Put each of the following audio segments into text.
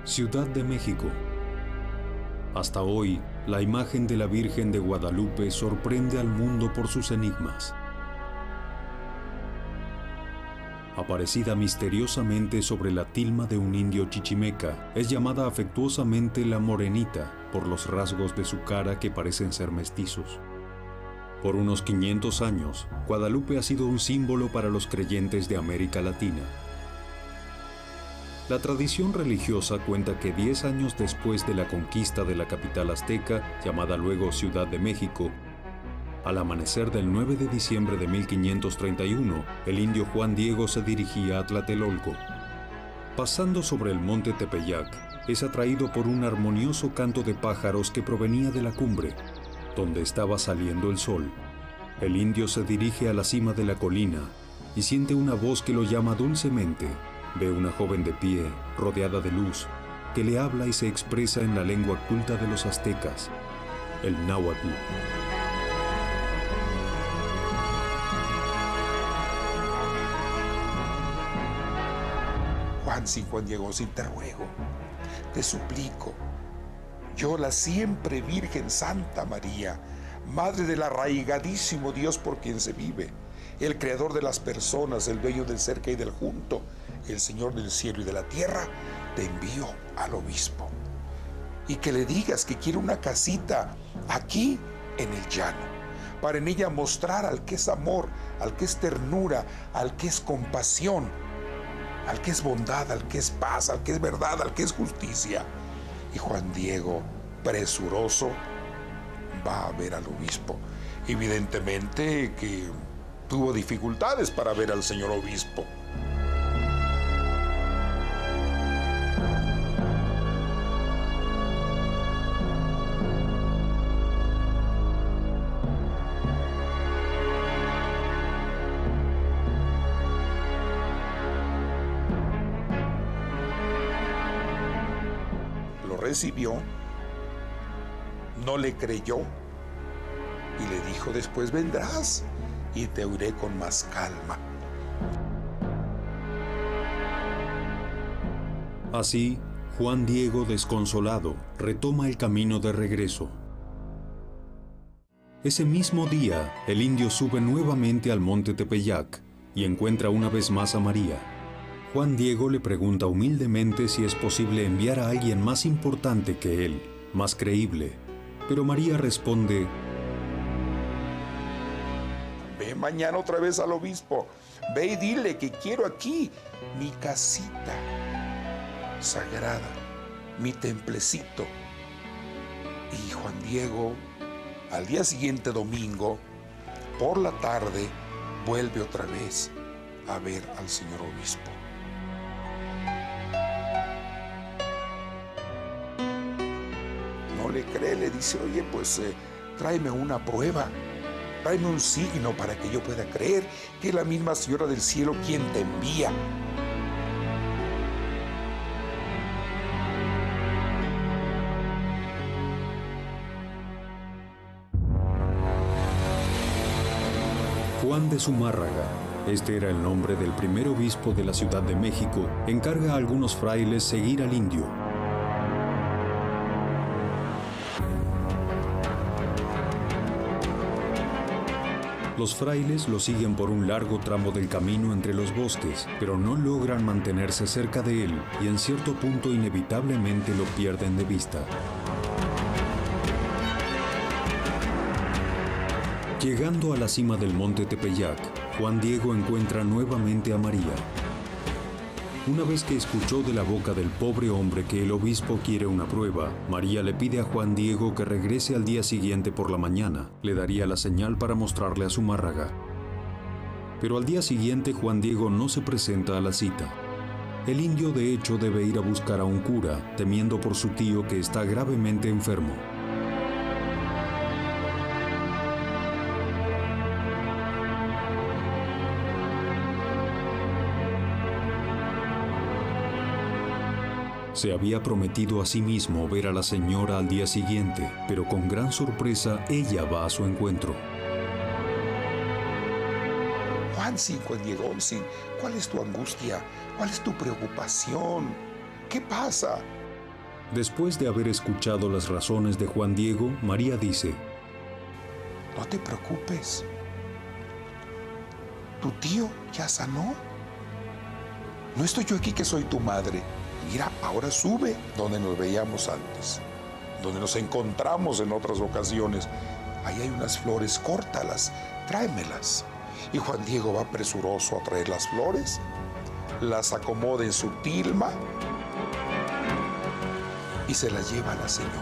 Ciudad de México. Hasta hoy, la imagen de la Virgen de Guadalupe sorprende al mundo por sus enigmas. Aparecida misteriosamente sobre la tilma de un indio chichimeca, es llamada afectuosamente la Morenita por los rasgos de su cara que parecen ser mestizos. Por unos 500 años, Guadalupe ha sido un símbolo para los creyentes de América Latina. La tradición religiosa cuenta que 10 años después de la conquista de la capital azteca, llamada luego Ciudad de México, al amanecer del 9 de diciembre de 1531, el indio Juan Diego se dirigía a Tlatelolco. Pasando sobre el monte Tepeyac, es atraído por un armonioso canto de pájaros que provenía de la cumbre, donde estaba saliendo el sol. El indio se dirige a la cima de la colina y siente una voz que lo llama dulcemente. Ve una joven de pie, rodeada de luz, que le habla y se expresa en la lengua culta de los aztecas, el náhuatl. Juan Diego, si te ruego, te suplico, yo la siempre Virgen Santa María, Madre del arraigadísimo Dios por quien se vive, el creador de las personas, el dueño del cerca y del junto, el Señor del cielo y de la tierra, te envío al obispo. Y que le digas que quiere una casita aquí en el llano, para en ella mostrar al que es amor, al que es ternura, al que es compasión, al que es bondad, al que es paz, al que es verdad, al que es justicia. Y Juan Diego, presuroso, va a ver al obispo. Evidentemente que tuvo dificultades para ver al señor obispo. Lo recibió, no le creyó y le dijo: después vendrás y te oiré con más calma. Así, Juan Diego, desconsolado, retoma el camino de regreso. Ese mismo día, el indio sube nuevamente al monte Tepeyac y encuentra una vez más a María. Juan Diego le pregunta humildemente si es posible enviar a alguien más importante que él, más creíble, pero María responde: ve mañana otra vez al obispo, ve y dile que quiero aquí mi casita sagrada, mi templecito. Y Juan Diego, al día siguiente, domingo, por la tarde, vuelve otra vez a ver al señor obispo. No le cree, le dice: oye, pues tráeme una prueba, tráeme un signo para que yo pueda creer que es la misma Señora del Cielo quien te envía. Juan de Zumárraga, este era el nombre del primer obispo de la Ciudad de México, encarga a algunos frailes seguir al indio. Los frailes lo siguen por un largo tramo del camino entre los bosques, pero no logran mantenerse cerca de él y en cierto punto inevitablemente lo pierden de vista. Llegando a la cima del monte Tepeyac, Juan Diego encuentra nuevamente a María. Una vez que escuchó de la boca del pobre hombre que el obispo quiere una prueba, María le pide a Juan Diego que regrese al día siguiente por la mañana. Le daría la señal para mostrarle a Zumárraga. Pero al día siguiente Juan Diego no se presenta a la cita. El indio de hecho debe ir a buscar a un cura, temiendo por su tío que está gravemente enfermo. Se había prometido a sí mismo ver a la señora al día siguiente, pero con gran sorpresa ella va a su encuentro. Juan Diego, ¿cuál es tu angustia? ¿Cuál es tu preocupación? ¿Qué pasa? Después de haber escuchado las razones de Juan Diego, María dice: No te preocupes. Tu tío ya sanó. No estoy yo aquí que soy tu madre. Mira, ahora sube donde nos veíamos antes, donde nos encontramos en otras ocasiones. Ahí hay unas flores, córtalas, tráemelas. Y Juan Diego va presuroso a traer las flores, las acomoda en su tilma y se las lleva a la señora.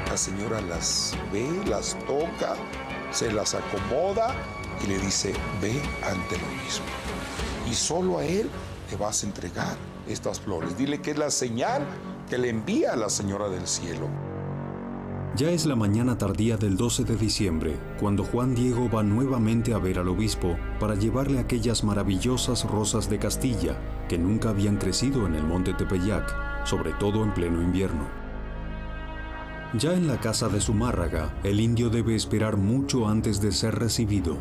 La señora las ve, las toca, se las acomoda y le dice: ve ante lo mismo. Y solo a él le vas a entregar estas flores. Dile que es la señal que le envía a la Señora del Cielo. Ya es la mañana tardía del 12 de diciembre, cuando Juan Diego va nuevamente a ver al obispo para llevarle aquellas maravillosas rosas de Castilla que nunca habían crecido en el monte Tepeyac, sobre todo en pleno invierno. Ya en la casa de Zumárraga, el indio debe esperar mucho antes de ser recibido.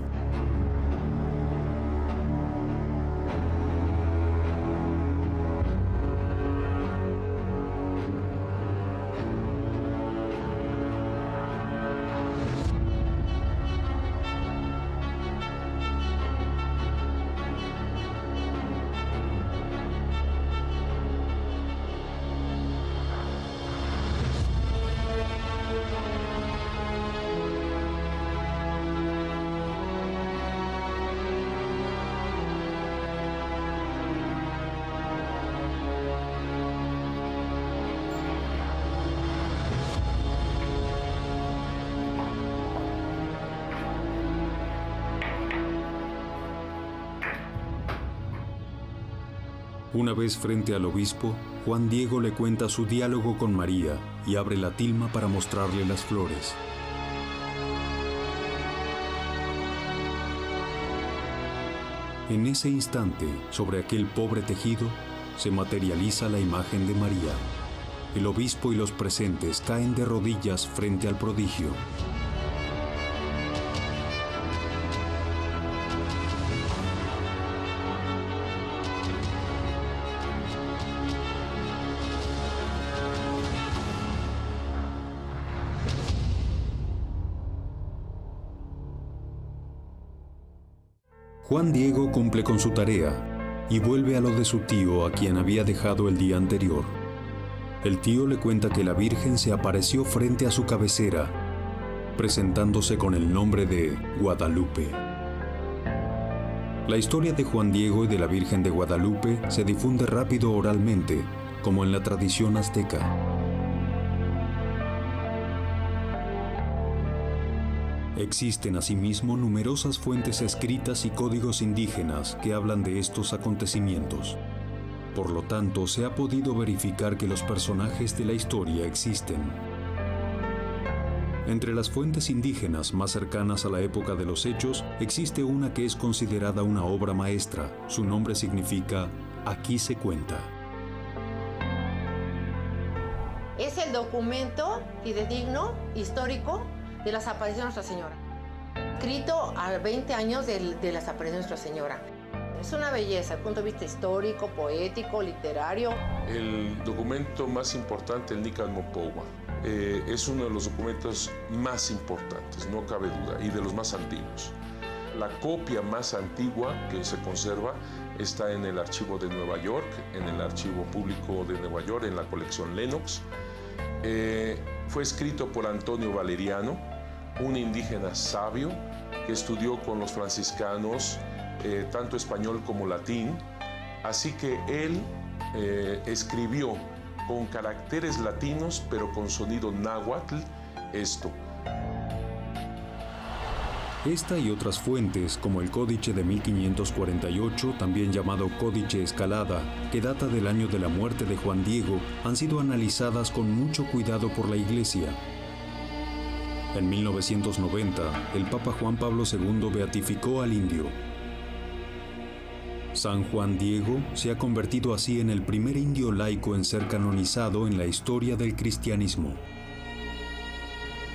Una vez frente al obispo, Juan Diego le cuenta su diálogo con María y abre la tilma para mostrarle las flores. En ese instante, sobre aquel pobre tejido, se materializa la imagen de María. El obispo y los presentes caen de rodillas frente al prodigio. Juan Diego cumple con su tarea y vuelve a lo de su tío, a quien había dejado el día anterior. El tío le cuenta que la Virgen se apareció frente a su cabecera, presentándose con el nombre de Guadalupe. La historia de Juan Diego y de la Virgen de Guadalupe se difunde rápido oralmente, como en la tradición azteca. Existen asimismo numerosas fuentes escritas y códigos indígenas que hablan de estos acontecimientos. Por lo tanto, se ha podido verificar que los personajes de la historia existen. Entre las fuentes indígenas más cercanas a la época de los hechos, existe una que es considerada una obra maestra. Su nombre significa "Aquí se cuenta". Es el documento fidedigno, histórico, de las apariciones de Nuestra Señora, escrito a 20 años de las apariciones de Nuestra Señora. Es una belleza, desde el punto de vista histórico, poético, literario. El documento más importante, el Nican Mopowa, es uno de los documentos más importantes, no cabe duda, y de los más antiguos. La copia más antigua que se conserva está en el archivo de Nueva York, en el archivo público de Nueva York, en la colección Lenox. Fue escrito por Antonio Valeriano, un indígena sabio que estudió con los franciscanos tanto español como latín, así que él escribió con caracteres latinos pero con sonido náhuatl esto. Esta y otras fuentes, como el Códice de 1548, también llamado Códice Escalada, que data del año de la muerte de Juan Diego, han sido analizadas con mucho cuidado por la Iglesia. En 1990, el Papa Juan Pablo II beatificó al indio. San Juan Diego se ha convertido así en el primer indio laico en ser canonizado en la historia del cristianismo.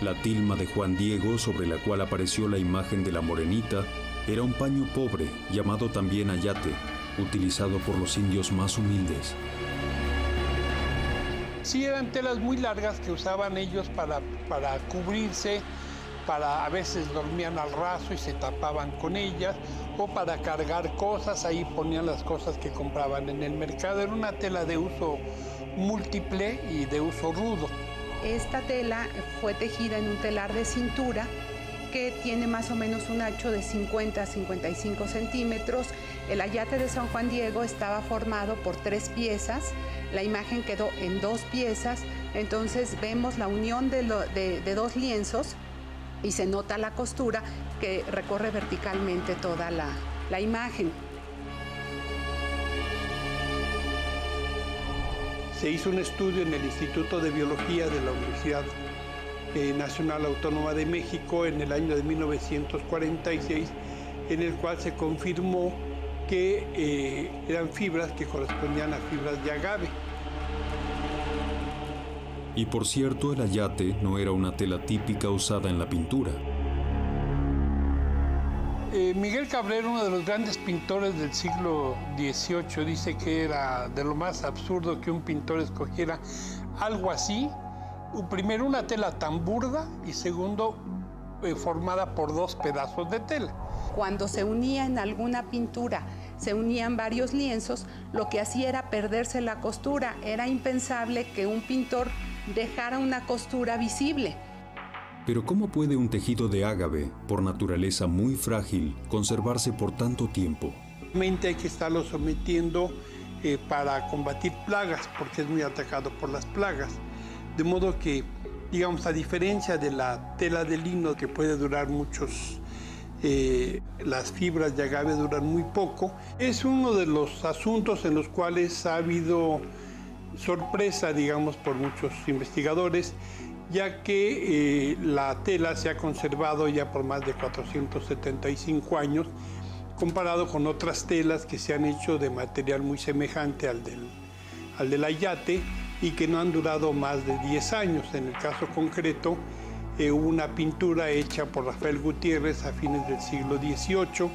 La tilma de Juan Diego, sobre la cual apareció la imagen de la morenita, era un paño pobre, llamado también ayate, utilizado por los indios más humildes. Sí, eran telas muy largas que usaban ellos para cubrirse, a veces dormían al raso y se tapaban con ellas, o para cargar cosas, ahí ponían las cosas que compraban en el mercado. Era una tela de uso múltiple y de uso rudo. Esta tela fue tejida en un telar de cintura que tiene más o menos un ancho de 50 a 55 centímetros. El ayate de San Juan Diego estaba formado por 3 piezas, la imagen quedó en 2 piezas, entonces vemos la unión de 2 lienzos y se nota la costura que recorre verticalmente toda la imagen. Se hizo un estudio en el Instituto de Biología de la Universidad Nacional Autónoma de México en el año de 1946, en el cual se confirmó que eran fibras que correspondían a fibras de agave. Y por cierto, el ayate no era una tela típica usada en la pintura. Miguel Cabrera, uno de los grandes pintores del siglo XVIII, dice que era de lo más absurdo que un pintor escogiera algo así. Primero, una tela tan burda y segundo, formada por 2 pedazos de tela. Cuando se unía en alguna pintura, se unían varios lienzos, lo que hacía era perderse la costura. Era impensable que un pintor dejara una costura visible. Pero ¿cómo puede un tejido de ágave, por naturaleza muy frágil, conservarse por tanto tiempo? Realmente hay que estarlo sometiendo para combatir plagas, porque es muy atacado por las plagas. De modo que, digamos, a diferencia de la tela de lino, que puede durar muchos, las fibras de agave duran muy poco, es uno de los asuntos en los cuales ha habido sorpresa, digamos, por muchos investigadores, ya que la tela se ha conservado ya por más de 475 años, comparado con otras telas que se han hecho de material muy semejante al del ayate y que no han durado más de 10 años. En el caso concreto, hubo una pintura hecha por Rafael Gutiérrez a fines del siglo XVIII,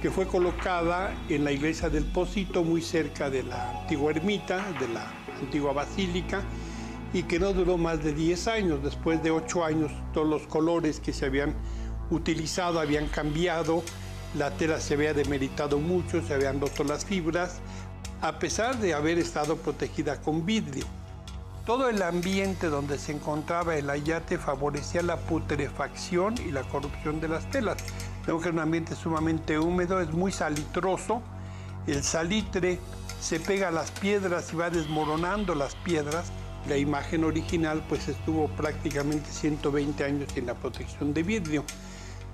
que fue colocada en la iglesia del Pocito, muy cerca de la antigua ermita, de la antigua basílica, y que no duró más de 10 años. Después de 8 años, todos los colores que se habían utilizado habían cambiado, la tela se había demeritado mucho, se habían roto las fibras, a pesar de haber estado protegida con vidrio. Todo el ambiente donde se encontraba el ayate favorecía la putrefacción y la corrupción de las telas. Tengo que es un ambiente sumamente húmedo, es muy salitroso. El salitre se pega a las piedras y va desmoronando las piedras. La imagen original pues estuvo prácticamente 120 años sin la protección de vidrio.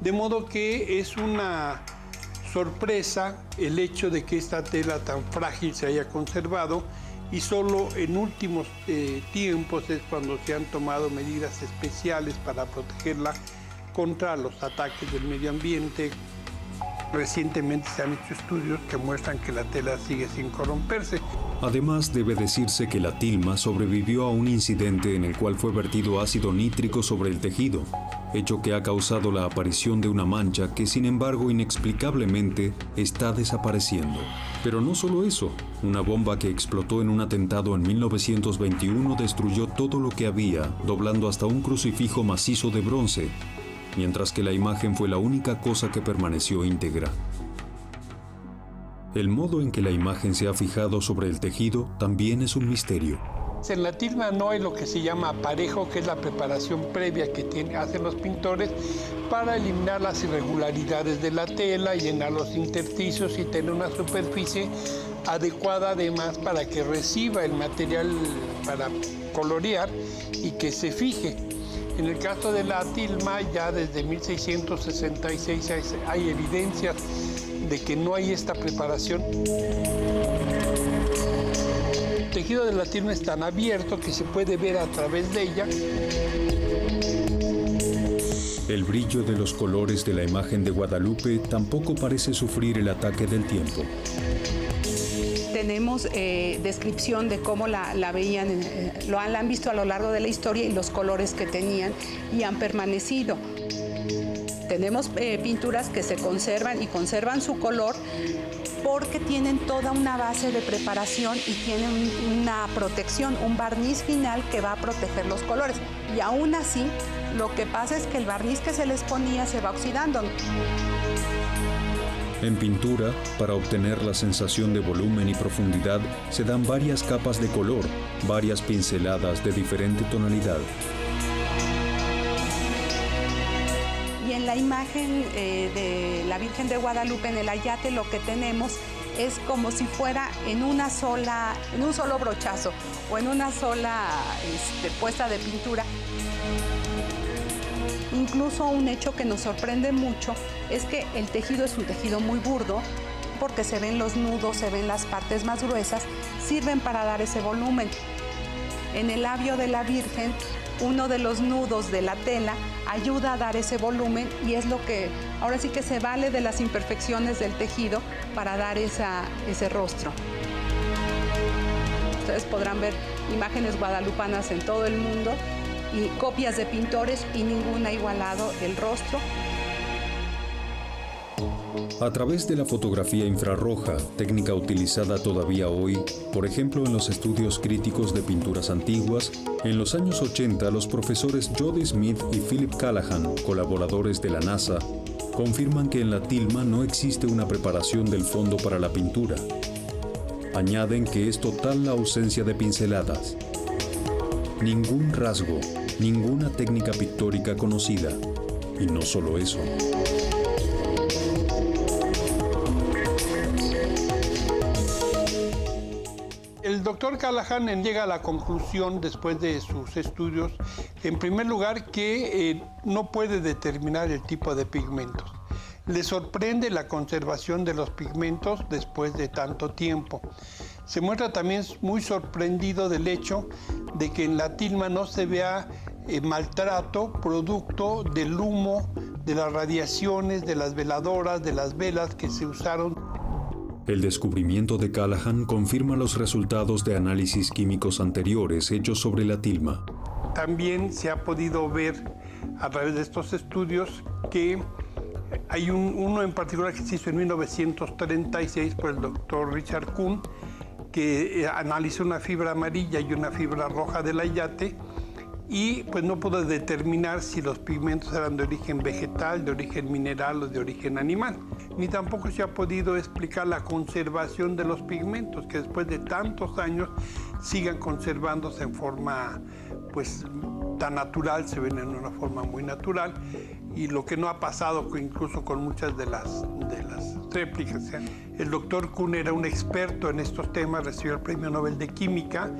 De modo que es una sorpresa el hecho de que esta tela tan frágil se haya conservado, y solo en últimos tiempos es cuando se han tomado medidas especiales para protegerla contra los ataques del medio ambiente. Recientemente se han hecho estudios que muestran que la tela sigue sin corromperse. Además, debe decirse que la tilma sobrevivió a un incidente en el cual fue vertido ácido nítrico sobre el tejido, hecho que ha causado la aparición de una mancha que, sin embargo, inexplicablemente está desapareciendo. Pero no solo eso, una bomba que explotó en un atentado en 1921 destruyó todo lo que había, doblando hasta un crucifijo macizo de bronce, mientras que la imagen fue la única cosa que permaneció íntegra. El modo en que la imagen se ha fijado sobre el tejido también es un misterio. En la tilma no hay lo que se llama aparejo, que es la preparación previa que hacen los pintores para eliminar las irregularidades de la tela, llenar los intersticios y tener una superficie adecuada además para que reciba el material para colorear y que se fije. En el caso de la tilma, ya desde 1666 hay evidencias de que no hay esta preparación. El tejido de la tilma es tan abierto que se puede ver a través de ella. El brillo de los colores de la imagen de Guadalupe tampoco parece sufrir el ataque del tiempo. tenemos descripción de cómo la veían, la han visto a lo largo de la historia y los colores que tenían y han permanecido. Tenemos pinturas que se conservan y conservan su color porque tienen toda una base de preparación y tienen una protección, un barniz final que va a proteger los colores. Y aún así, lo que pasa es que el barniz que se les ponía se va oxidando. En pintura, para obtener la sensación de volumen y profundidad, se dan varias capas de color, varias pinceladas de diferente tonalidad. Y en la imagen de la Virgen de Guadalupe, en el ayate, lo que tenemos es como si fuera en un solo brochazo o en una sola puesta de pintura. Incluso un hecho que nos sorprende mucho es que el tejido es un tejido muy burdo, porque se ven los nudos, se ven las partes más gruesas, sirven para dar ese volumen. En el labio de la Virgen, uno de los nudos de la tela ayuda a dar ese volumen y es lo que ahora sí que se vale de las imperfecciones del tejido para dar ese rostro. Ustedes podrán ver imágenes guadalupanas en todo el mundo y copias de pintores y ninguna ha igualado el rostro. A través de la fotografía infrarroja, técnica utilizada todavía hoy, por ejemplo en los estudios críticos de pinturas antiguas, en los años 80 los profesores Jody Smith y Philip Callahan, colaboradores de la NASA, confirman que en la tilma no existe una preparación del fondo para la pintura. Añaden que es total la ausencia de pinceladas. Ningún rasgo, ninguna técnica pictórica conocida. Y no solo eso. El doctor Callahan llega a la conclusión, después de sus estudios, en primer lugar, que no puede determinar el tipo de pigmentos. Le sorprende la conservación de los pigmentos después de tanto tiempo. Se muestra también muy sorprendido del hecho de que en la tilma no se vea maltrato producto del humo, de las radiaciones, de las veladoras, de las velas que se usaron. El descubrimiento de Callahan confirma los resultados de análisis químicos anteriores hechos sobre la tilma. También se ha podido ver a través de estos estudios que hay uno en particular que se hizo en 1936 por el doctor Richard Kuhn, que analizó una fibra amarilla y una fibra roja del ayate y pues no pudo determinar si los pigmentos eran de origen vegetal, de origen mineral o de origen animal. Ni tampoco se ha podido explicar la conservación de los pigmentos, que después de tantos años sigan conservándose en forma pues tan natural, se ven en una forma muy natural, y lo que no ha pasado incluso con muchas de las réplicas. El doctor Kuhn era un experto en estos temas, recibió el Premio Nobel de Química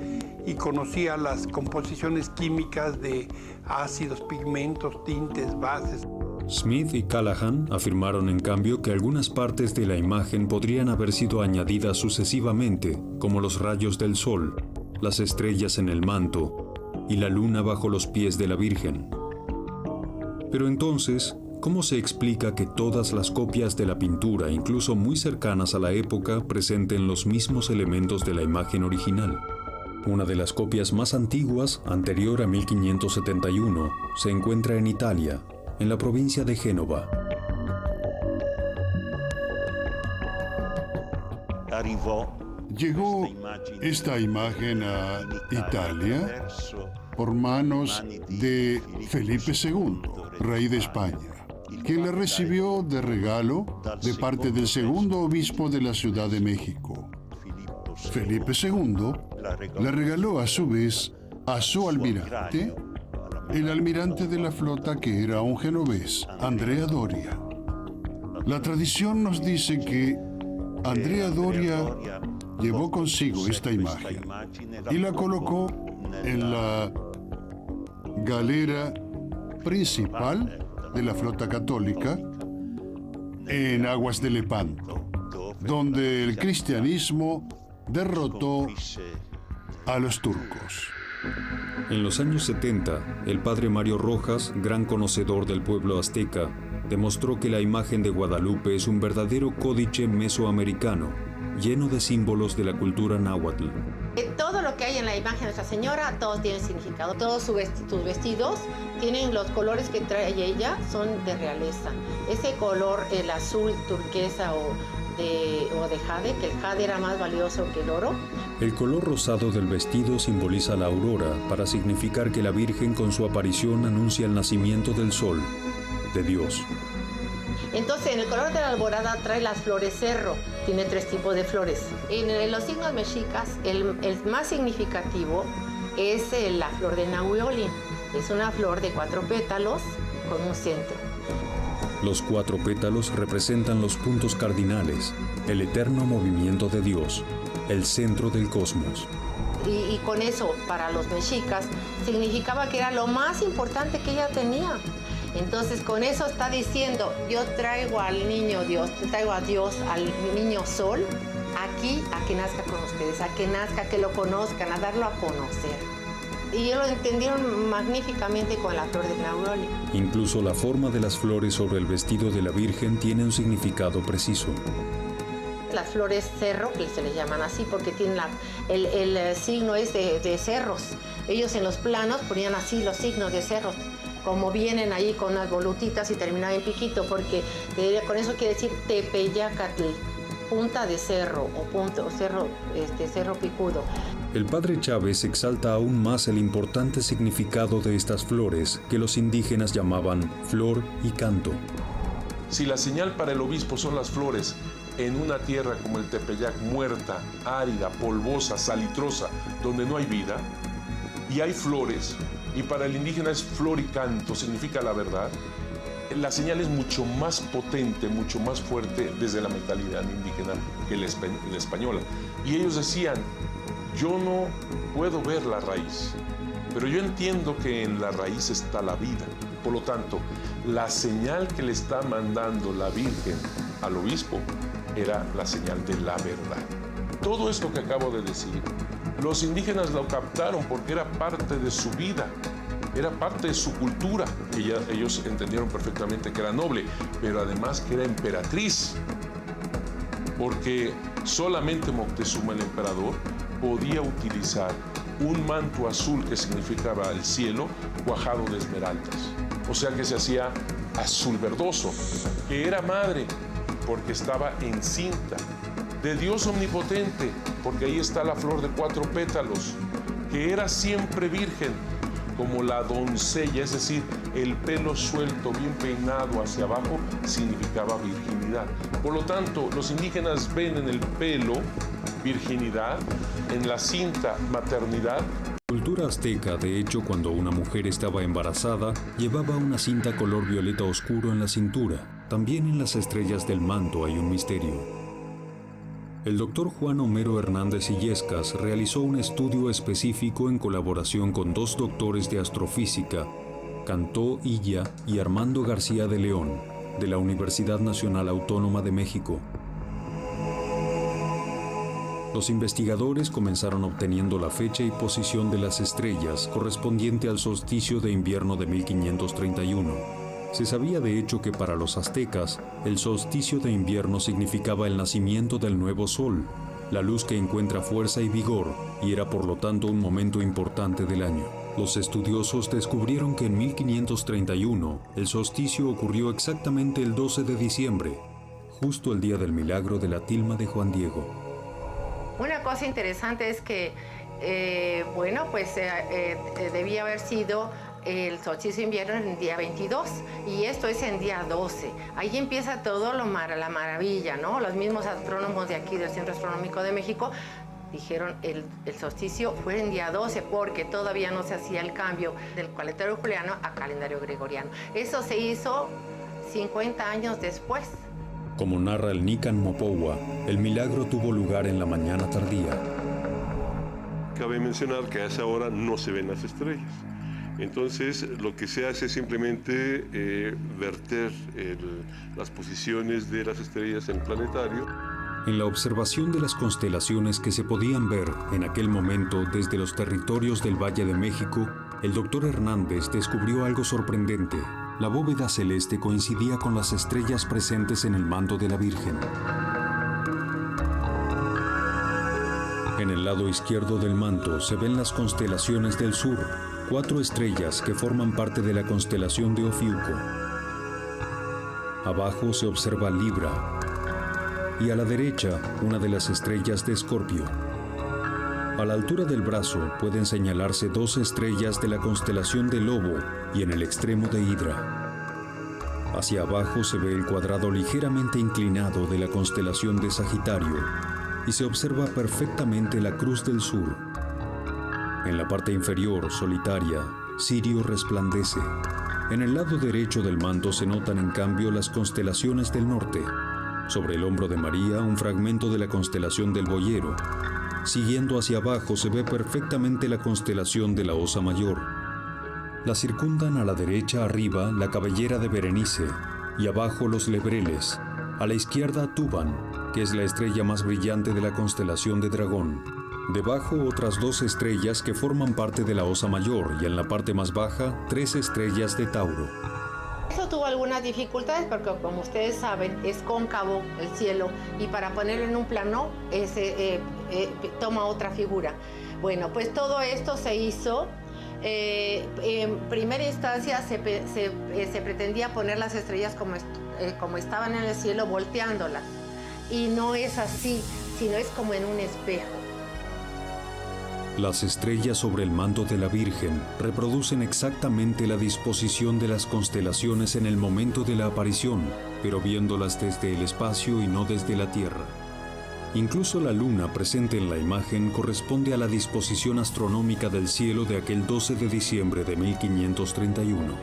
y conocía las composiciones químicas de ácidos, pigmentos, tintes, bases. Smith y Callahan afirmaron en cambio que algunas partes de la imagen podrían haber sido añadidas sucesivamente, como los rayos del sol, las estrellas en el manto y la luna bajo los pies de la Virgen. Pero entonces, ¿cómo se explica que todas las copias de la pintura, incluso muy cercanas a la época, presenten los mismos elementos de la imagen original? Una de las copias más antiguas, anterior a 1571, se encuentra en Italia, en la provincia de Génova. Llegó esta imagen a Italia por manos de Felipe II, rey de España, que la recibió de regalo de parte del segundo obispo de la Ciudad de México. Felipe II la regaló a su vez a su almirante, el almirante de la flota que era un genovés, Andrea Doria. La tradición nos dice que Andrea Doria llevó consigo esta imagen y la colocó en la galera principal de la flota católica en aguas de Lepanto, donde el cristianismo derrotó a los turcos. En los años 70, el padre Mario Rojas, gran conocedor del pueblo azteca, demostró que la imagen de Guadalupe es un verdadero códice mesoamericano, lleno de símbolos de la cultura náhuatl. Todo lo que hay en la imagen de Nuestra Señora, todos tienen significado. Todos sus vestidos tienen los colores que trae ella, son de realeza. Ese color, el azul turquesa o de jade, que el jade era más valioso que el oro. El color rosado del vestido simboliza la aurora, para significar que la Virgen con su aparición anuncia el nacimiento del sol, de Dios. Entonces, en el color de la alborada trae las flores cerro, tiene 3 tipos de flores. En los signos mexicas, el más significativo es la flor de Nahuiolin. Es una flor de 4 pétalos con un centro. Los 4 pétalos representan los puntos cardinales, el eterno movimiento de Dios, el centro del cosmos. Y con eso, para los mexicas, significaba que era lo más importante que ella tenía. Entonces, con eso está diciendo, yo traigo al niño Dios, traigo a Dios, al niño Sol, aquí a que nazca con ustedes, a que nazca, que lo conozcan, a darlo a conocer. Y ellos lo entendieron magníficamente con la flor de Nahuiolin. Incluso la forma de las flores sobre el vestido de la Virgen tiene un significado preciso. Las flores cerro, que se les llaman así, porque tienen el signo es de cerros. Ellos en los planos ponían así los signos de cerros, como vienen ahí con unas volutitas y terminaban en piquito, porque con eso quiere decir Tepeyacatl, punta de cerro o cerro picudo. El padre Chávez exalta aún más el importante significado de estas flores que los indígenas llamaban flor y canto. Si la señal para el obispo son las flores en una tierra como el Tepeyac, muerta, árida, polvosa, salitrosa, donde no hay vida, y hay flores, y para el indígena es flor y canto, significa la verdad, la señal es mucho más potente, mucho más fuerte desde la mentalidad indígena que la española. Y ellos decían, yo no puedo ver la raíz, pero yo entiendo que en la raíz está la vida. Por lo tanto, la señal que le está mandando la Virgen al obispo era la señal de la verdad. Todo esto que acabo de decir, los indígenas lo captaron porque era parte de su vida, era parte de su cultura. Ellos entendieron perfectamente que era noble, pero además que era emperatriz, porque solamente Moctezuma, el emperador, podía utilizar un manto azul que significaba el cielo, cuajado de esmeraldas. O sea que se hacía azul verdoso, que era madre, porque estaba encinta, de Dios omnipotente, porque ahí está la flor de 4 pétalos, que era siempre virgen, como la doncella, es decir, el pelo suelto, bien peinado hacia abajo, significaba virginidad. Por lo tanto, los indígenas ven en el pelo virginidad, en la cinta maternidad. En la cultura azteca, de hecho, cuando una mujer estaba embarazada, llevaba una cinta color violeta oscuro en la cintura. También en las estrellas del manto hay un misterio. El doctor Juan Homero Hernández Illescas realizó un estudio específico en colaboración con 2 doctores de astrofísica, Cantó Illa y Armando García de León, de la Universidad Nacional Autónoma de México. Los investigadores comenzaron obteniendo la fecha y posición de las estrellas correspondiente al solsticio de invierno de 1531. Se sabía de hecho que para los aztecas, el solsticio de invierno significaba el nacimiento del nuevo sol, la luz que encuentra fuerza y vigor, y era por lo tanto un momento importante del año. Los estudiosos descubrieron que en 1531 el solsticio ocurrió exactamente el 12 de diciembre, justo el día del milagro de la tilma de Juan Diego. Una cosa interesante es que, debía haber sido el solsticio de invierno en el día 22 y esto es en día 12. Ahí empieza todo la maravilla, ¿no? Los mismos astrónomos de aquí del Centro Astronómico de México dijeron el solsticio fue en día 12 porque todavía no se hacía el cambio del calendario juliano a calendario gregoriano. Eso se hizo 50 años después. Como narra el Nican Mopowa, el milagro tuvo lugar en la mañana tardía. Cabe mencionar que a esa hora no se ven las estrellas. Entonces, lo que se hace es simplemente verter las posiciones de las estrellas en el planetario. En la observación de las constelaciones que se podían ver en aquel momento desde los territorios del Valle de México, el doctor Hernández descubrió algo sorprendente. La bóveda celeste coincidía con las estrellas presentes en el manto de la Virgen. el lado izquierdo del manto se ven las constelaciones del sur, 4 estrellas que forman parte de la constelación de Ofiuco. Abajo se observa Libra y a la derecha una de las estrellas de Escorpio. A la altura del brazo pueden señalarse 2 estrellas de la constelación de Lobo y en el extremo de Hidra. Hacia abajo se ve el cuadrado ligeramente inclinado de la constelación de Sagitario y se observa perfectamente la Cruz del Sur. En la parte inferior, solitaria, Sirio resplandece. En el lado derecho del manto se notan en cambio las constelaciones del norte. Sobre el hombro de María, un fragmento de la constelación del Boyero. Siguiendo hacia abajo se ve perfectamente la constelación de la Osa Mayor. La circundan a la derecha arriba la cabellera de Berenice y abajo los Lebreles. A la izquierda Tuban, que es la estrella más brillante de la constelación de Dragón. Debajo otras 2 estrellas que forman parte de la Osa Mayor y en la parte más baja 3 estrellas de Tauro. Eso tuvo algunas dificultades porque, como ustedes saben, es cóncavo el cielo y para ponerlo en un plano toma otra figura. Bueno, pues todo esto se hizo. En primera instancia se pretendía poner las estrellas como estaban en el cielo, volteándolas. Y no es así, sino es como en un espejo. Las estrellas sobre el manto de la Virgen reproducen exactamente la disposición de las constelaciones en el momento de la aparición, pero viéndolas desde el espacio y no desde la Tierra. Incluso la luna presente en la imagen corresponde a la disposición astronómica del cielo de aquel 12 de diciembre de 1531.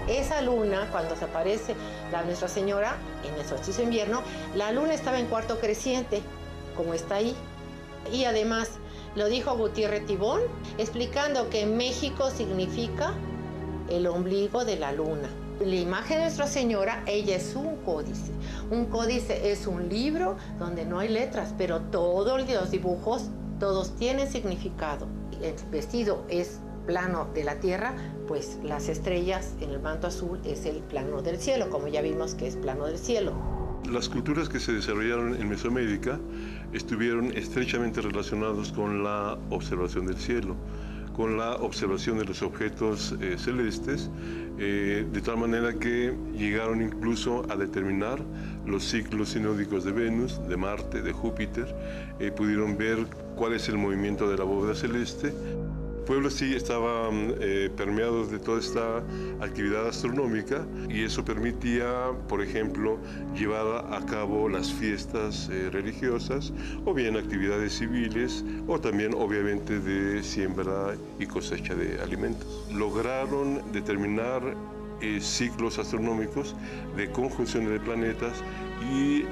Esa luna, cuando se aparece la Nuestra Señora en el solsticio de invierno, la luna estaba en cuarto creciente, como está ahí. Y además, lo dijo Gutiérrez Tibón, explicando que México significa el ombligo de la luna. La imagen de Nuestra Señora, ella es un códice. Un códice es un libro donde no hay letras, pero todos los dibujos, todos tienen significado. El vestido es plano de la tierra, pues las estrellas en el manto azul es el plano del cielo, como ya vimos que es plano del cielo. Las culturas que se desarrollaron en Mesoamérica estuvieron estrechamente relacionadas con la observación del cielo, con la observación de los objetos celestes, de tal manera que llegaron incluso a determinar los ciclos sinódicos de Venus, de Marte, de Júpiter, pudieron ver cuál es el movimiento de la bóveda celeste. El pueblo sí estaba permeado de toda esta actividad astronómica y eso permitía, por ejemplo, llevar a cabo las fiestas religiosas o bien actividades civiles o también obviamente de siembra y cosecha de alimentos. Lograron determinar ciclos astronómicos de conjunciones de planetas y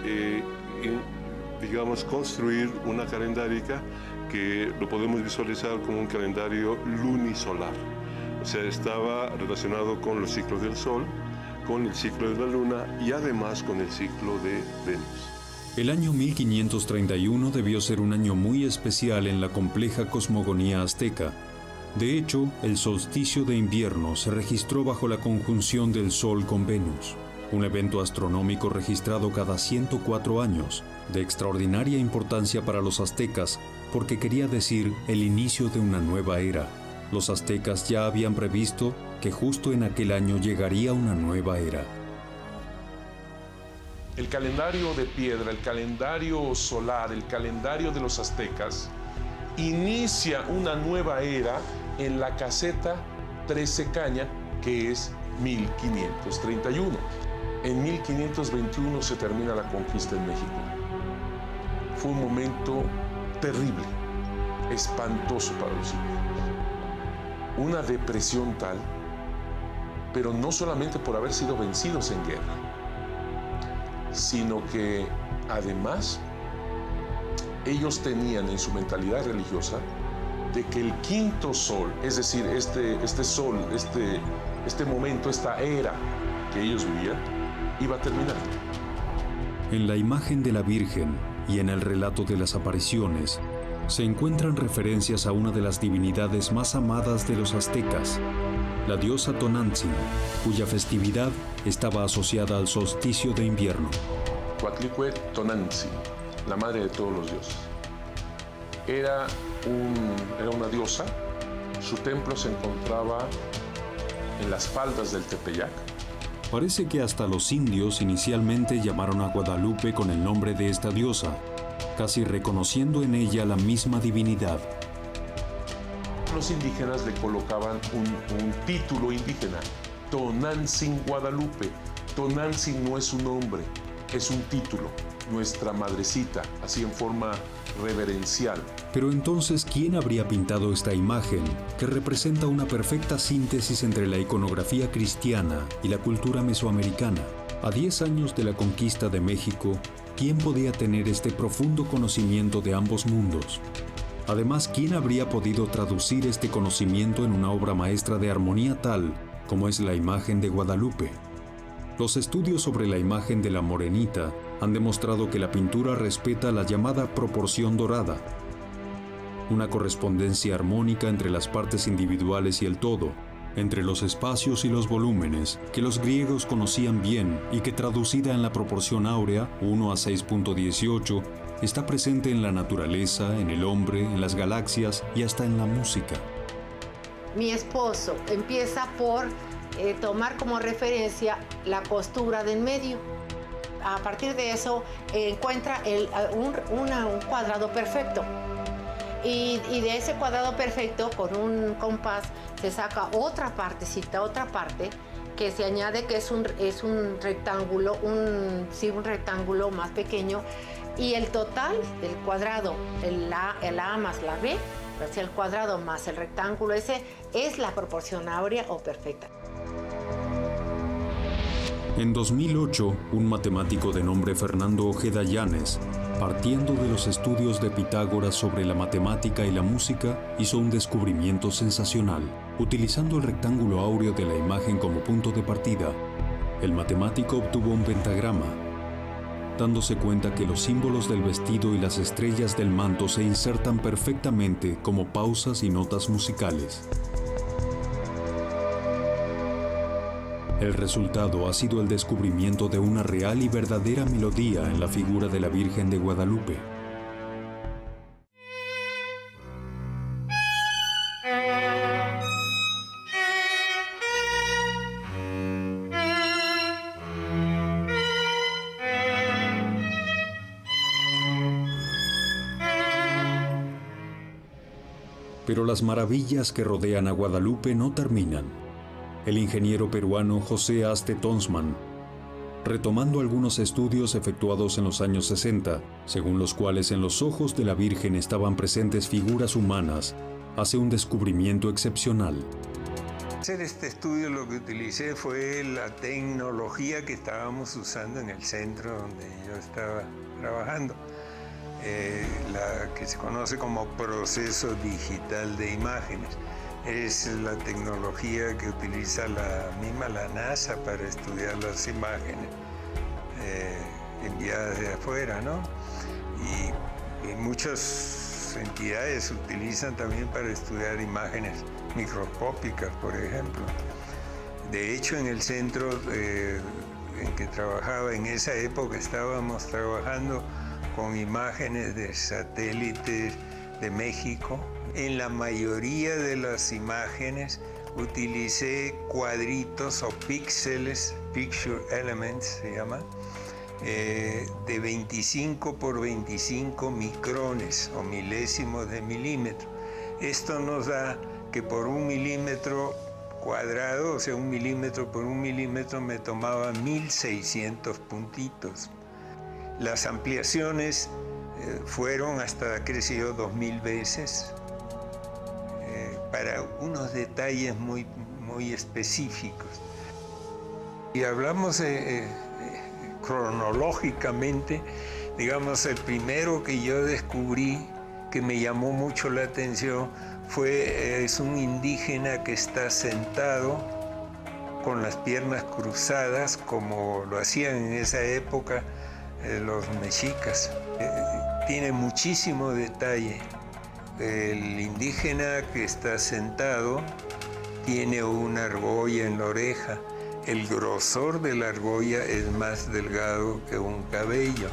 digamos, construir una calendárica que lo podemos visualizar como un calendario lunisolar. O sea, estaba relacionado con los ciclos del Sol, con el ciclo de la Luna y además con el ciclo de Venus. El año 1531 debió ser un año muy especial en la compleja cosmogonía azteca. De hecho, el solsticio de invierno se registró bajo la conjunción del Sol con Venus, un evento astronómico registrado cada 104 años, de extraordinaria importancia para los aztecas porque quería decir el inicio de una nueva era. Los aztecas ya habían previsto que justo en aquel año llegaría una nueva era. El calendario de piedra, el calendario solar, el calendario de los aztecas, inicia una nueva era en la caseta 13 Caña, que es 1531. En 1521 se termina la conquista en México. Fue un momento terrible, espantoso para los indígenas. Una depresión tal, pero no solamente por haber sido vencidos en guerra, sino que además ellos tenían en su mentalidad religiosa de que el quinto sol, es decir, este sol, este momento, esta era que ellos vivían, iba a terminar. En la imagen de la Virgen y en el relato de las apariciones se encuentran referencias a una de las divinidades más amadas de los aztecas, la diosa Tonantzin, cuya festividad estaba asociada al solsticio de invierno. Coatlicue Tonantzin, la madre de todos los dioses. era una diosa. Su templo se encontraba en las faldas del Tepeyac. Parece que hasta los indios inicialmente llamaron a Guadalupe con el nombre de esta diosa, casi reconociendo en ella la misma divinidad. Los indígenas le colocaban un título indígena, Tonantzin Guadalupe. Tonantzin no es un nombre, es un título, nuestra madrecita, así en forma reverencial. Pero entonces, ¿quién habría pintado esta imagen que representa una perfecta síntesis entre la iconografía cristiana y la cultura mesoamericana? A 10 años de la conquista de México, ¿quién podía tener este profundo conocimiento de ambos mundos? Además, ¿quién habría podido traducir este conocimiento en una obra maestra de armonía tal como es la imagen de Guadalupe? Los estudios sobre la imagen de la Morenita han demostrado que la pintura respeta la llamada proporción dorada, una correspondencia armónica entre las partes individuales y el todo, entre los espacios y los volúmenes, que los griegos conocían bien y que traducida en la proporción áurea, 1 a 6.18, está presente en la naturaleza, en el hombre, en las galaxias y hasta en la música. Mi esposo empieza por tomar como referencia la costura del medio. A partir de eso encuentra un cuadrado perfecto. Y de ese cuadrado perfecto, con un compás, se saca otra partecita, otra parte, que se añade que es un rectángulo, un rectángulo más pequeño. Y el total del cuadrado, el A más la B, hacia el cuadrado más el rectángulo ese, es la proporción áurea o perfecta. En 2008, un matemático de nombre Fernando Ojeda Llanes, partiendo de los estudios de Pitágoras sobre la matemática y la música, hizo un descubrimiento sensacional. Utilizando el rectángulo áureo de la imagen como punto de partida, el matemático obtuvo un pentagrama, dándose cuenta que los símbolos del vestido y las estrellas del manto se insertan perfectamente como pausas y notas musicales. El resultado ha sido el descubrimiento de una real y verdadera melodía en la figura de la Virgen de Guadalupe. Pero las maravillas que rodean a Guadalupe no terminan. El ingeniero peruano José Aste Tonsman, retomando algunos estudios efectuados en los años 60, según los cuales en los ojos de la Virgen estaban presentes figuras humanas, hace un descubrimiento excepcional. Para hacer este estudio lo que utilicé fue la tecnología que estábamos usando en el centro donde yo estaba trabajando, la que se conoce como proceso digital de imágenes. Es la tecnología que utiliza la NASA para estudiar las imágenes enviadas de afuera, ¿no? Y muchas entidades utilizan también para estudiar imágenes microscópicas, por ejemplo. De hecho, en el centro en que trabajaba en esa época estábamos trabajando con imágenes de satélites de México. En la mayoría de las imágenes utilicé cuadritos o píxeles, picture elements se llama, de 25 por 25 micrones o milésimos de milímetro. Esto nos da que por 1 milímetro cuadrado, o sea, 1 milímetro por 1 milímetro, me tomaba 1600 puntitos. Las ampliaciones fueron hasta crecido 2000 veces. Para unos detalles muy específicos. Y hablamos cronológicamente, digamos, el primero que yo descubrí que me llamó mucho la atención es un indígena que está sentado con las piernas cruzadas, como lo hacían en esa época los mexicas. Tiene muchísimo detalle. El indígena que está sentado tiene una argolla en la oreja. El grosor de la argolla es más delgado que un cabello.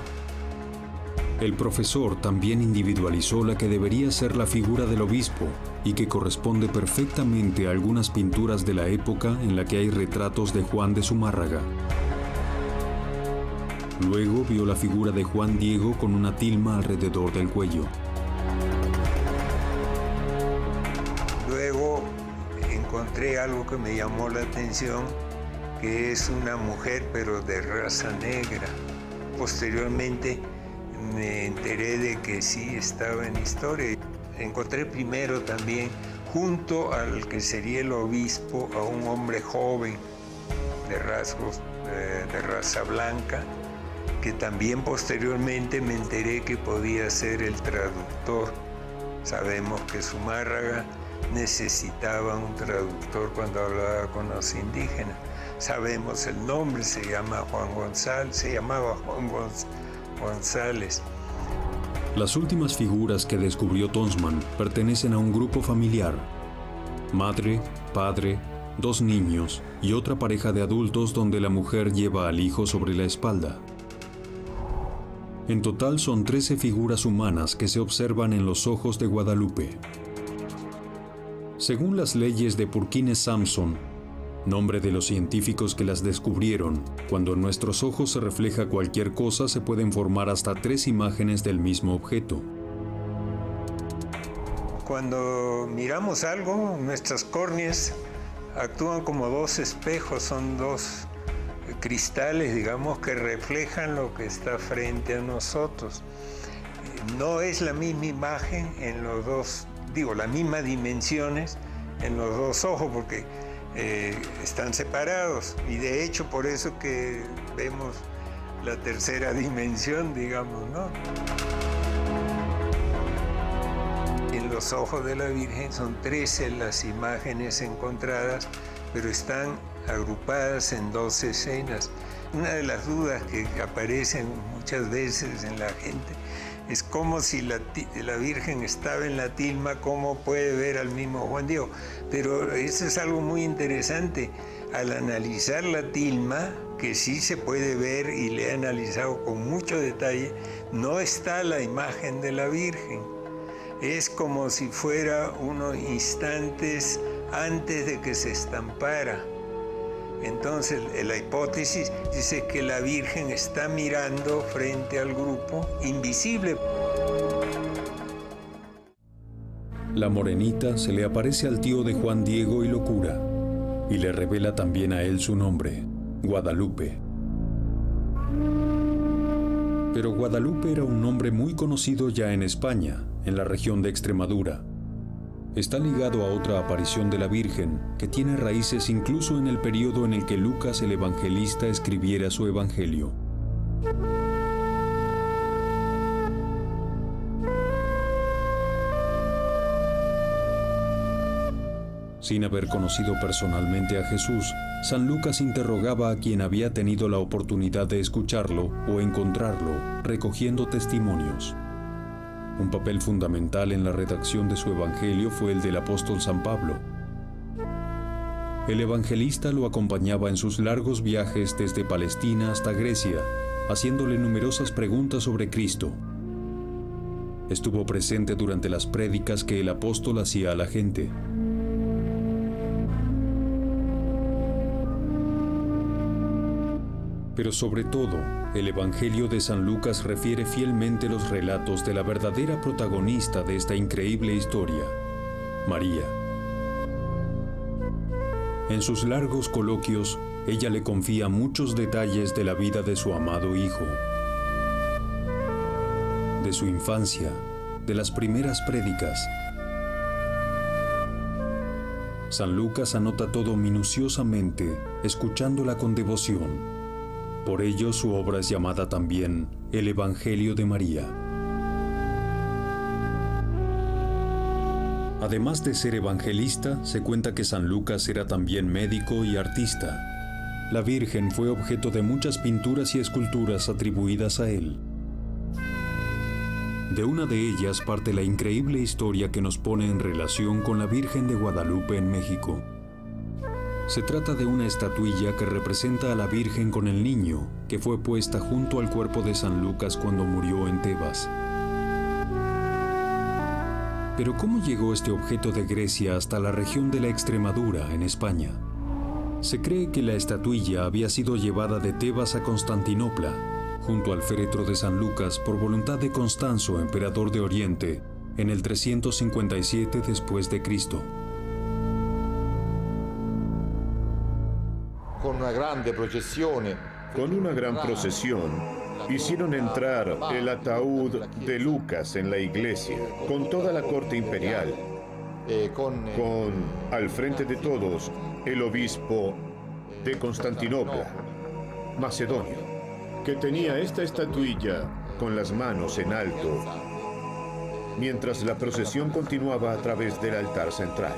El profesor también individualizó la que debería ser la figura del obispo y que corresponde perfectamente a algunas pinturas de la época en la que hay retratos de Juan de Zumárraga. Luego vio la figura de Juan Diego con una tilma alrededor del cuello. Luego encontré algo que me llamó la atención, que es una mujer pero de raza negra. Posteriormente me enteré de que sí estaba en historia. Encontré primero también, junto al que sería el obispo, a un hombre joven de rasgos de raza blanca, que también posteriormente me enteré que podía ser el traductor. Sabemos que Zumárraga necesitaba un traductor cuando hablaba con los indígenas. Sabemos el nombre, se llamaba Juan González. Las últimas figuras que descubrió Tonsmann pertenecen a un grupo familiar: madre, padre, 2 niños y otra pareja de adultos donde la mujer lleva al hijo sobre la espalda. En total son 13 figuras humanas que se observan en los ojos de Guadalupe. Según las leyes de Purkinje-Samson, nombre de los científicos que las descubrieron, cuando en nuestros ojos se refleja cualquier cosa se pueden formar hasta 3 imágenes del mismo objeto. Cuando miramos algo, nuestras córneas actúan como 2 espejos, son 2 cristales, digamos, que reflejan lo que está frente a nosotros. No es la misma imagen en los dos, las mismas dimensiones en los 2 ojos, porque están separados, y de hecho por eso que vemos la tercera dimensión, digamos, ¿no? En los ojos de la Virgen son 13 las imágenes encontradas, pero están agrupadas en 2 escenas. Una de las dudas que aparecen muchas veces en la gente es como si la Virgen estaba en la tilma, ¿cómo puede ver al mismo Juan Diego? Pero eso es algo muy interesante. Al analizar la tilma, que sí se puede ver y le he analizado con mucho detalle, no está la imagen de la Virgen. Es como si fuera unos instantes antes de que se estampara. Entonces, la hipótesis dice que la Virgen está mirando frente al grupo, invisible. La morenita se le aparece al tío de Juan Diego y lo cura, y le revela también a él su nombre, Guadalupe. Pero Guadalupe era un nombre muy conocido ya en España, en la región de Extremadura. Está ligado a otra aparición de la Virgen, que tiene raíces incluso en el periodo en el que Lucas el Evangelista escribiera su Evangelio. Sin haber conocido personalmente a Jesús, San Lucas interrogaba a quien había tenido la oportunidad de escucharlo o encontrarlo, recogiendo testimonios. Un papel fundamental en la redacción de su Evangelio fue el del apóstol San Pablo. El evangelista lo acompañaba en sus largos viajes desde Palestina hasta Grecia, haciéndole numerosas preguntas sobre Cristo. Estuvo presente durante las prédicas que el apóstol hacía a la gente. Pero sobre todo, el Evangelio de San Lucas refiere fielmente los relatos de la verdadera protagonista de esta increíble historia, María. En sus largos coloquios, ella le confía muchos detalles de la vida de su amado hijo, de su infancia, de las primeras prédicas. San Lucas anota todo minuciosamente, escuchándola con devoción. Por ello, su obra es llamada también el Evangelio de María. Además de ser evangelista, se cuenta que San Lucas era también médico y artista. La Virgen fue objeto de muchas pinturas y esculturas atribuidas a él. De una de ellas parte la increíble historia que nos pone en relación con la Virgen de Guadalupe en México. Se trata de una estatuilla que representa a la Virgen con el niño, que fue puesta junto al cuerpo de San Lucas cuando murió en Tebas. Pero ¿cómo llegó este objeto de Grecia hasta la región de la Extremadura, en España? Se cree que la estatuilla había sido llevada de Tebas a Constantinopla, junto al féretro de San Lucas por voluntad de Constanzo, emperador de Oriente, en el 357 después de Cristo. Con una gran procesión, hicieron entrar el ataúd de Lucas en la iglesia, con toda la corte imperial, con, al frente de todos, el obispo de Constantinopla, Macedonio, que tenía esta estatuilla con las manos en alto, mientras la procesión continuaba a través del altar central.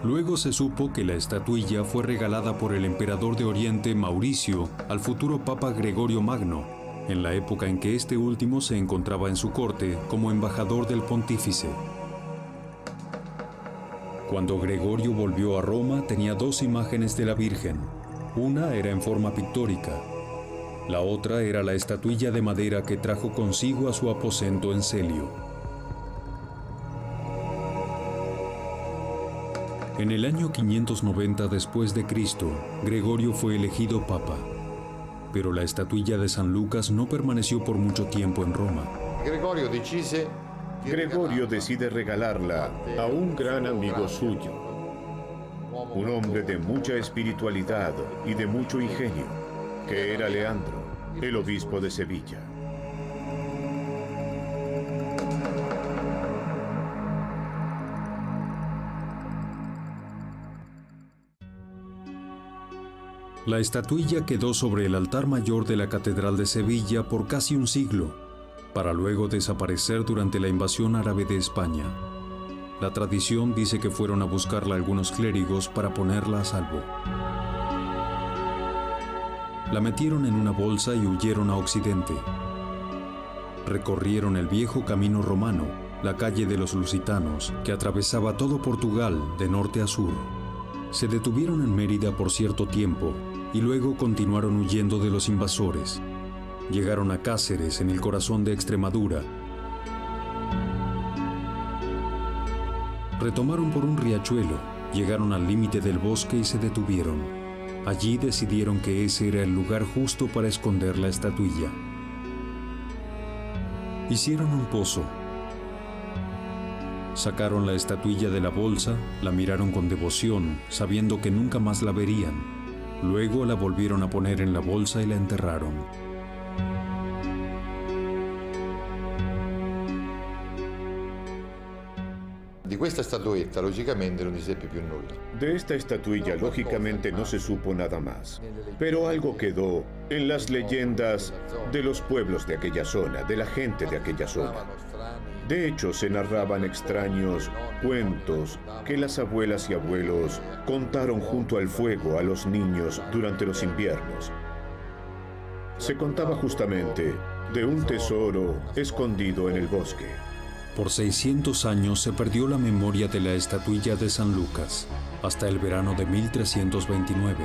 Luego se supo que la estatuilla fue regalada por el emperador de Oriente Mauricio al futuro Papa Gregorio Magno, en la época en que este último se encontraba en su corte como embajador del pontífice. Cuando Gregorio volvió a Roma, tenía dos imágenes de la Virgen. Una era en forma pictórica. La otra era la estatuilla de madera que trajo consigo a su aposento en Celio. En el año 590 después de Cristo, Gregorio fue elegido papa, pero la estatuilla de San Lucas no permaneció por mucho tiempo en Roma. Gregorio decide regalarla a un gran amigo suyo, un hombre de mucha espiritualidad y de mucho ingenio, que era Leandro, el obispo de Sevilla. La estatuilla quedó sobre el altar mayor de la Catedral de Sevilla por casi un siglo, para luego desaparecer durante la invasión árabe de España. La tradición dice que fueron a buscarla algunos clérigos para ponerla a salvo. La metieron en una bolsa y huyeron a Occidente. Recorrieron el viejo camino romano, la calle de los Lusitanos, que atravesaba todo Portugal de norte a sur. Se detuvieron en Mérida por cierto tiempo y luego continuaron huyendo de los invasores. Llegaron a Cáceres, en el corazón de Extremadura. Retomaron por un riachuelo, llegaron al límite del bosque y se detuvieron. Allí decidieron que ese era el lugar justo para esconder la estatuilla. Hicieron un pozo. Sacaron la estatuilla de la bolsa, la miraron con devoción, sabiendo que nunca más la verían. Luego la volvieron a poner en la bolsa y la enterraron. De esta estatuilla, lógicamente, no se supo nada más. Pero algo quedó en las leyendas de los pueblos de aquella zona, de la gente de aquella zona. De hecho, se narraban extraños cuentos que las abuelas y abuelos contaron junto al fuego a los niños durante los inviernos. Se contaba justamente de un tesoro escondido en el bosque. Por 600 años se perdió la memoria de la estatuilla de San Lucas, hasta el verano de 1329.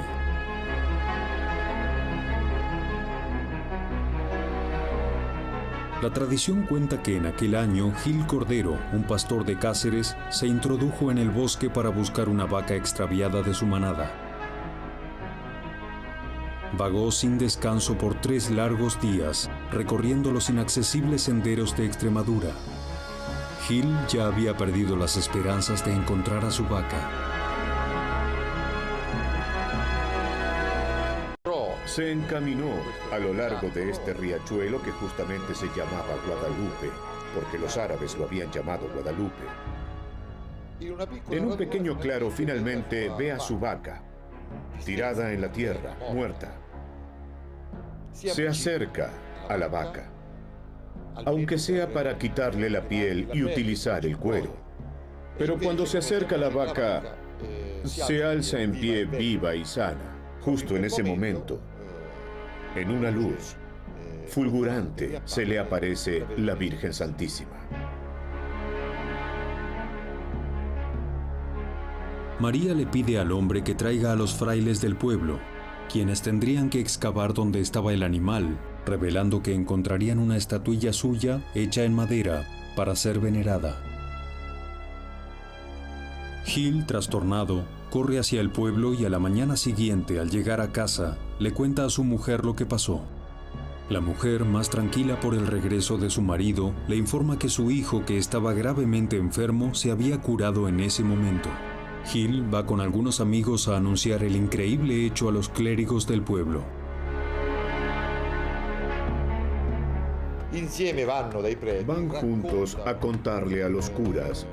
La tradición cuenta que en aquel año Gil Cordero, un pastor de Cáceres, se introdujo en el bosque para buscar una vaca extraviada de su manada. Vagó sin descanso por 3 largos días, recorriendo los inaccesibles senderos de Extremadura. Gil ya había perdido las esperanzas de encontrar a su vaca. Se encaminó a lo largo de este riachuelo que justamente se llamaba Guadalupe, porque los árabes lo habían llamado Guadalupe. En un pequeño claro finalmente ve a su vaca, tirada en la tierra, muerta. Se acerca a la vaca, aunque sea para quitarle la piel y utilizar el cuero. Pero cuando se acerca a la vaca, se alza en pie viva y sana. Justo en ese momento, en una luz fulgurante, se le aparece la Virgen Santísima. María le pide al hombre que traiga a los frailes del pueblo, quienes tendrían que excavar donde estaba el animal, revelando que encontrarían una estatuilla suya hecha en madera para ser venerada. Gil, trastornado, corre hacia el pueblo y a la mañana siguiente, al llegar a casa, le cuenta a su mujer lo que pasó. La mujer, más tranquila por el regreso de su marido, le informa que su hijo, que estaba gravemente enfermo, se había curado en ese momento. Gil va con algunos amigos a anunciar el increíble hecho a los clérigos del pueblo. Van juntos a contarle a los curas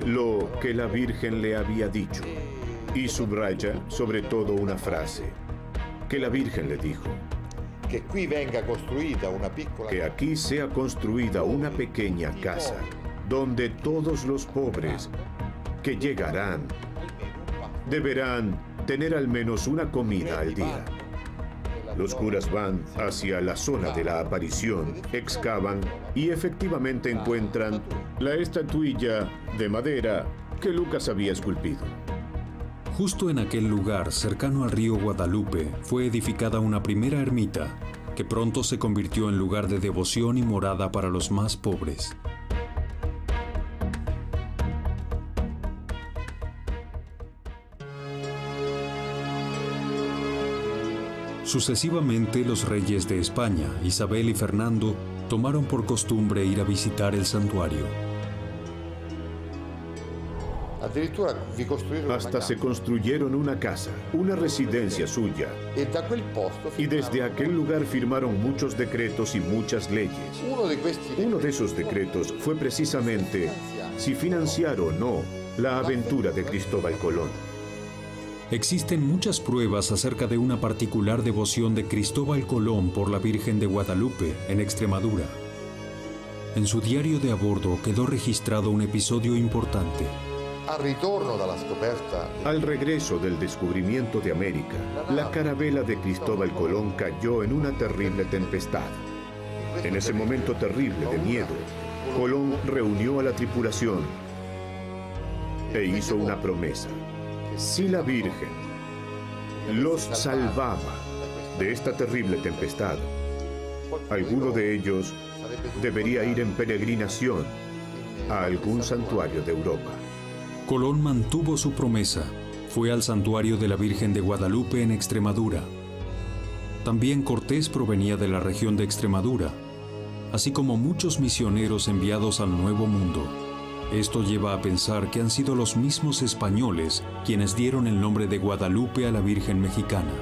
lo que la Virgen le había dicho y subraya sobre todo una frase que la Virgen le dijo: que aquí sea construida una pequeña casa donde todos los pobres que llegarán deberán tener al menos una comida al día. Los curas van hacia la zona de la aparición, excavan y efectivamente encuentran la estatuilla de madera que Lucas había esculpido. Justo en aquel lugar, cercano al río Guadalupe, fue edificada una primera ermita, que pronto se convirtió en lugar de devoción y morada para los más pobres. Sucesivamente, los reyes de España, Isabel y Fernando, tomaron por costumbre ir a visitar el santuario. Hasta se construyeron una casa, una residencia suya. Y desde aquel lugar firmaron muchos decretos y muchas leyes. Uno de esos decretos fue precisamente si financiar o no la aventura de Cristóbal Colón. Existen muchas pruebas acerca de una particular devoción de Cristóbal Colón por la Virgen de Guadalupe, en Extremadura. En su diario de a bordo quedó registrado un episodio importante. Al regreso del descubrimiento de América, la carabela de Cristóbal Colón cayó en una terrible tempestad. En ese momento terrible de miedo, Colón reunió a la tripulación e hizo una promesa. Si la Virgen los salvaba de esta terrible tempestad, alguno de ellos debería ir en peregrinación a algún santuario de Europa. Colón mantuvo su promesa. Fue al santuario de la Virgen de Guadalupe en Extremadura. También Cortés provenía de la región de Extremadura, así como muchos misioneros enviados al Nuevo Mundo. Esto lleva a pensar que han sido los mismos españoles quienes dieron el nombre de Guadalupe a la Virgen mexicana.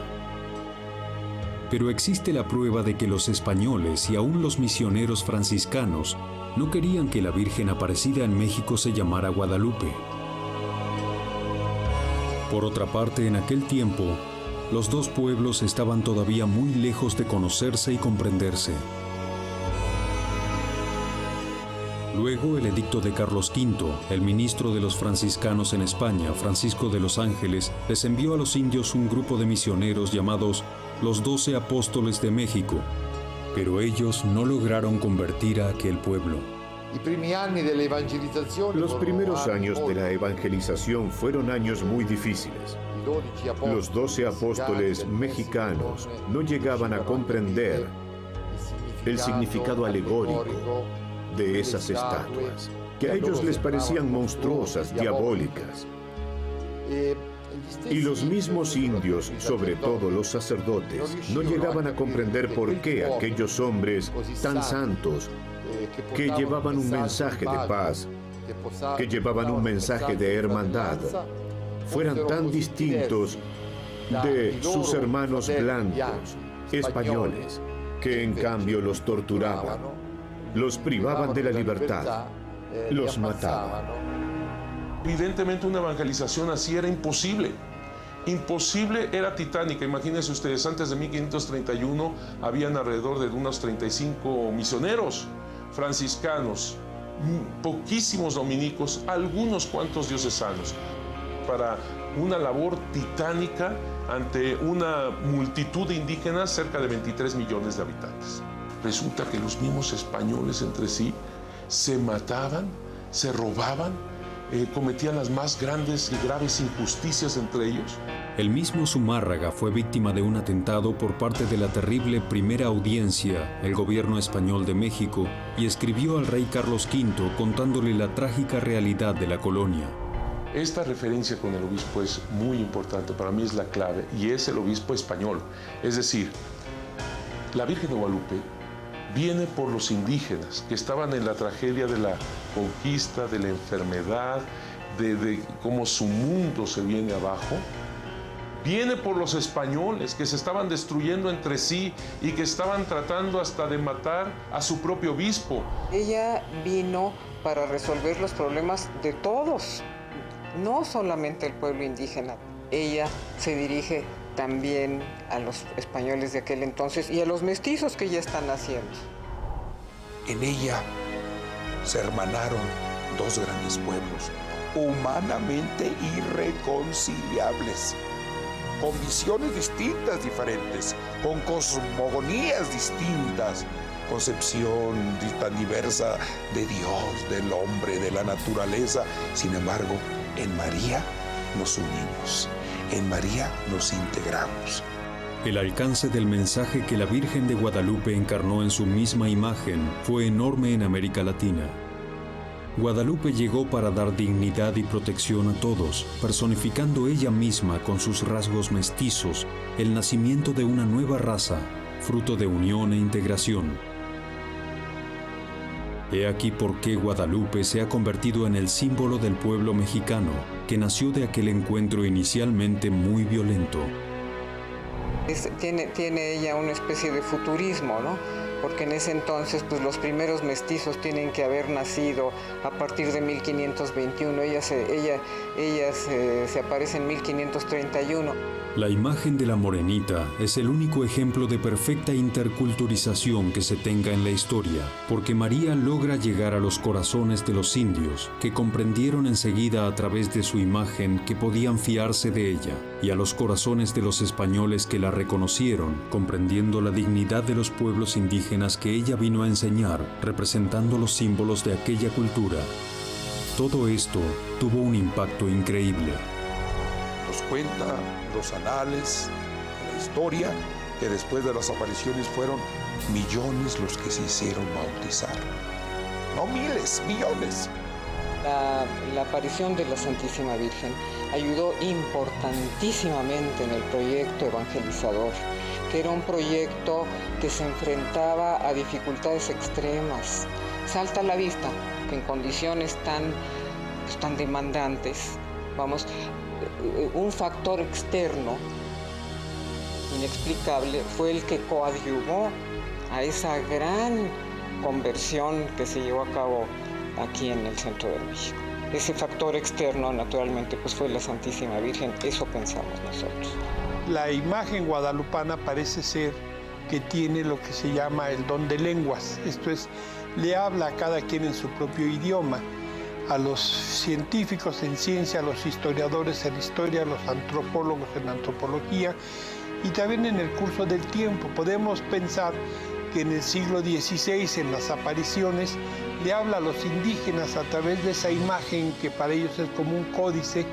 Pero existe la prueba de que los españoles y aún los misioneros franciscanos no querían que la Virgen aparecida en México se llamara Guadalupe. Por otra parte, en aquel tiempo, los dos pueblos estaban todavía muy lejos de conocerse y comprenderse. Luego, el edicto de Carlos V, el ministro de los franciscanos en España, Francisco de los Ángeles, les envió a los indios un grupo de misioneros llamados los 12 Apóstoles de México, pero ellos no lograron convertir a aquel pueblo. Los primeros años de la evangelización fueron años muy difíciles. Los 12 apóstoles mexicanos no llegaban a comprender el significado alegórico de esas estatuas, que a ellos les parecían monstruosas, diabólicas. Y los mismos indios, sobre todo los sacerdotes, no llegaban a comprender por qué aquellos hombres tan santos, que llevaban un mensaje de paz, que llevaban un mensaje de hermandad, fueran tan distintos de sus hermanos blancos, españoles, que en cambio los torturaban, los privaban de la libertad, los mataban. Evidentemente una evangelización así era imposible. Imposible, era titánica. Imagínense ustedes, antes de 1531 habían alrededor de unos 35 misioneros franciscanos, poquísimos dominicos, algunos cuantos diocesanos, para una labor titánica ante una multitud de indígenas, cerca de 23 millones de habitantes. Resulta que los mismos españoles entre sí se mataban, se robaban cometían las más grandes y graves injusticias entre ellos. El mismo Zumárraga fue víctima de un atentado por parte de la terrible Primera Audiencia, el gobierno español de México, y escribió al rey Carlos V contándole la trágica realidad de la colonia. Esta referencia con el obispo es muy importante, para mí es la clave, y es el obispo español. Es decir, la Virgen de Guadalupe viene por los indígenas que estaban en la tragedia de la conquista, de la enfermedad, de cómo su mundo se viene abajo. Viene por los españoles que se estaban destruyendo entre sí y que estaban tratando hasta de matar a su propio obispo. Ella vino para resolver los problemas de todos, no solamente el pueblo indígena. Ella se dirige también a los españoles de aquel entonces y a los mestizos que ya están naciendo. En ella se hermanaron dos grandes pueblos, humanamente irreconciliables, con visiones distintas, diferentes, con cosmogonías distintas, concepción tan diversa de Dios, del hombre, de la naturaleza. Sin embargo, en María nos unimos. En María nos integramos. El alcance del mensaje que la Virgen de Guadalupe encarnó en su misma imagen fue enorme en América Latina. Guadalupe llegó para dar dignidad y protección a todos, personificando ella misma con sus rasgos mestizos el nacimiento de una nueva raza, fruto de unión e integración. He aquí por qué Guadalupe se ha convertido en el símbolo del pueblo mexicano, que nació de aquel encuentro inicialmente muy violento. Tiene ella una especie de futurismo, ¿no? Porque en ese entonces pues, los primeros mestizos tienen que haber nacido a partir de 1521. Ella se aparece en 1531. La imagen de la morenita es el único ejemplo de perfecta interculturización que se tenga en la historia, porque María logra llegar a los corazones de los indios, que comprendieron enseguida a través de su imagen que podían fiarse de ella, y a los corazones de los españoles que la reconocieron, comprendiendo la dignidad de los pueblos indígenas que ella vino a enseñar, representando los símbolos de aquella cultura. Todo esto tuvo un impacto increíble. Nos cuenta los anales de la historia que después de las apariciones fueron millones los que se hicieron bautizar. No miles, millones. La aparición de la Santísima Virgen ayudó importantísimamente en el proyecto evangelizador, que era un proyecto que se enfrentaba a dificultades extremas. Salta a la vista que en condiciones tan demandantes, un factor externo inexplicable fue el que coadyuvó a esa gran conversión que se llevó a cabo aquí en el centro de México. Ese factor externo, naturalmente, pues fue la Santísima Virgen, eso pensamos nosotros. La imagen guadalupana parece ser que tiene lo que se llama el don de lenguas, esto es, le habla a cada quien en su propio idioma, a los científicos en ciencia, a los historiadores en historia, a los antropólogos en antropología, y también en el curso del tiempo. Podemos pensar que en el siglo XVI, en las apariciones, le habla a los indígenas a través de esa imagen que para ellos es como un códice.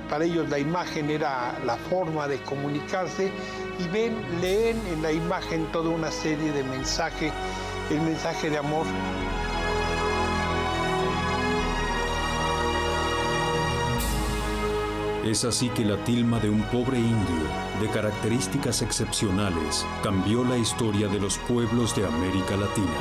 Para ellos la imagen era la forma de comunicarse y leen en la imagen toda una serie de mensajes, el mensaje de amor. Es así que la tilma de un pobre indio, de características excepcionales, cambió la historia de los pueblos de América Latina.